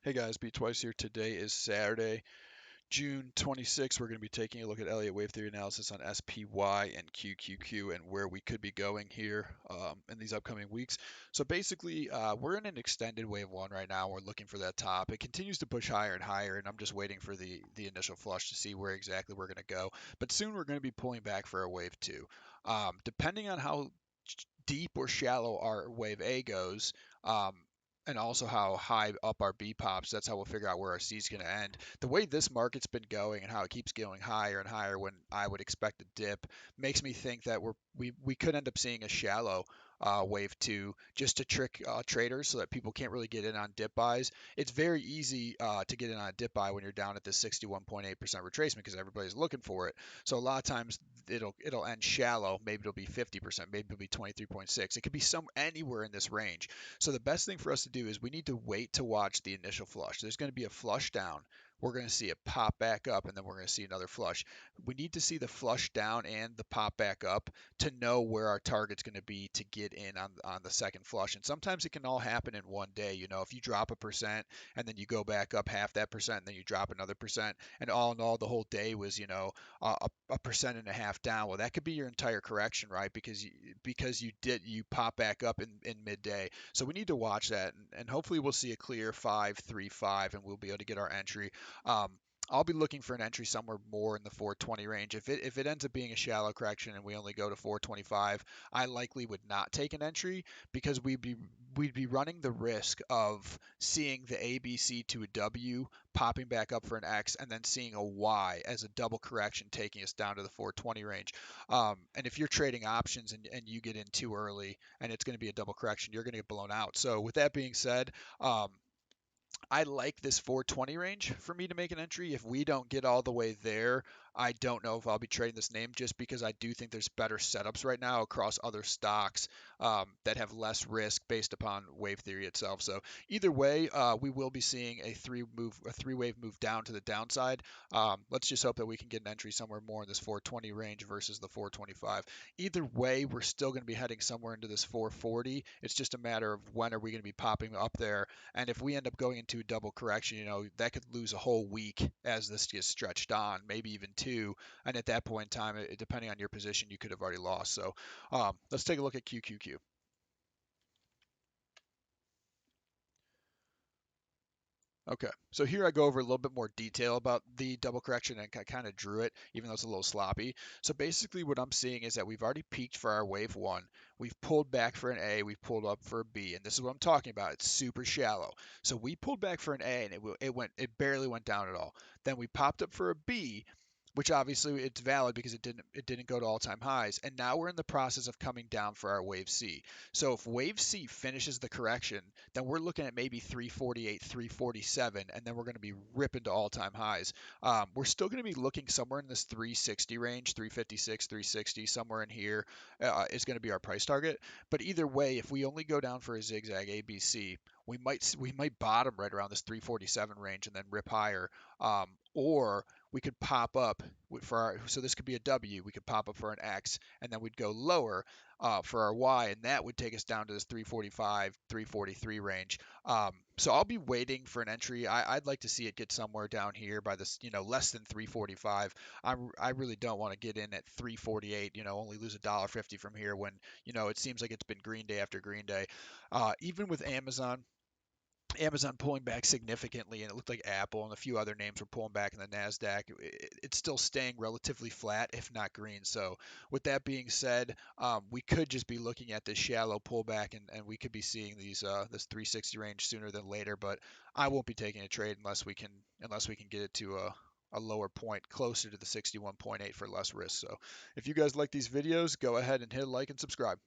Hey guys, Beat Twice here. Today is Saturday, June 26th. We're going to be taking a look at Elliott wave theory analysis on SPY and QQQ and where we could be going here in these upcoming weeks. So basically, we're in an extended wave one right now. We're looking for that top. It continues to push higher and higher, and I'm just waiting for the initial flush to see where exactly we're going to go. But soon we're going to be pulling back for a wave two. Depending on how deep or shallow our wave A goes, um, and also how high up our B pops, that's how we'll figure out where our C is going to end. The way this market's been going and how it keeps going higher and higher when I would expect a dip makes me think that we could end up seeing a shallow wave two just to trick traders so that people can't really get in on dip buys. It's very easy to get in on a dip buy when you're down at this 61.8% retracement because everybody's looking for it. So a lot of times it'll end shallow. Maybe it'll be 50%, maybe it'll be 23.6. It could be anywhere in this range. So the best thing for us to do is we need to wait to watch the initial flush. There's going to be a flush down. We're going to see it pop back up, and then we're going to see another flush. We need to see the flush down and the pop back up to know where our target's going to be to get in on the second flush. And sometimes it can all happen in one day. You know, if you drop a percent and then you go back up half that percent, and then you drop another percent, and all in all, the whole day was, a percent and a half down. Well, that could be your entire correction, right? Because you pop back up in midday. So we need to watch that, and hopefully we'll see a clear 535, and we'll be able to get our entry. Um, I'll be looking for an entry somewhere more in the 420 range. If it ends up being a shallow correction and we only go to 425, I likely would not take an entry because we'd be running the risk of seeing the ABC to a W popping back up for an X and then seeing a Y as a double correction taking us down to the 420 range. And if you're trading options and you get in too early and it's going to be a double correction, you're going to get blown out. So with that being said, I like this 420 range for me to make an entry. If we don't get all the way there, I don't know if I'll be trading this name just because I do think there's better setups right now across other stocks that have less risk based upon wave theory itself. So either way, we will be seeing a three wave move down to the downside. Let's just hope that we can get an entry somewhere more in this 420 range versus the 425. Either way, we're still going to be heading somewhere into this 440. It's just a matter of when are we going to be popping up there, and if we end up going into a double correction, that could lose a whole week as this gets stretched on, maybe even two. And at that point in time, depending on your position, you could have already lost. So let's take a look at QQQ. Okay, so here I go over a little bit more detail about the double correction, and I kind of drew it, even though it's a little sloppy. So basically what I'm seeing is that we've already peaked for our wave one. We've pulled back for an A, we've pulled up for a B, and this is what I'm talking about. It's super shallow. So we pulled back for an A, and it barely went down at all. Then we popped up for a B, which obviously it's valid because it didn't go to all-time highs, and now we're in the process of coming down for our wave C. So if wave C finishes the correction, then we're looking at maybe 348, 347, and then we're going to be ripping to all-time highs. We're still going to be looking somewhere in this 360 range, 356, 360, somewhere in here is going to be our price target. But either way, if we only go down for a zigzag ABC, we might bottom right around this 347 range and then rip higher, or we could pop up so this could be a W. We could pop up for an X, and then we'd go lower for our Y, and that would take us down to this 345, 343 range. So I'll be waiting for an entry. I'd like to see it get somewhere down here by this, less than 345. I really don't want to get in at 348. Only lose $1.50 from here when it seems like it's been green day after green day. Even with Amazon pulling back significantly, and it looked like Apple and a few other names were pulling back in the Nasdaq. It's still staying relatively flat, if not green. So, with that being said, we could just be looking at this shallow pullback, and we could be seeing this 360 range sooner than later. But I won't be taking a trade unless we can get it to a lower point closer to the 61.8 for less risk. So, if you guys like these videos, go ahead and hit like and subscribe.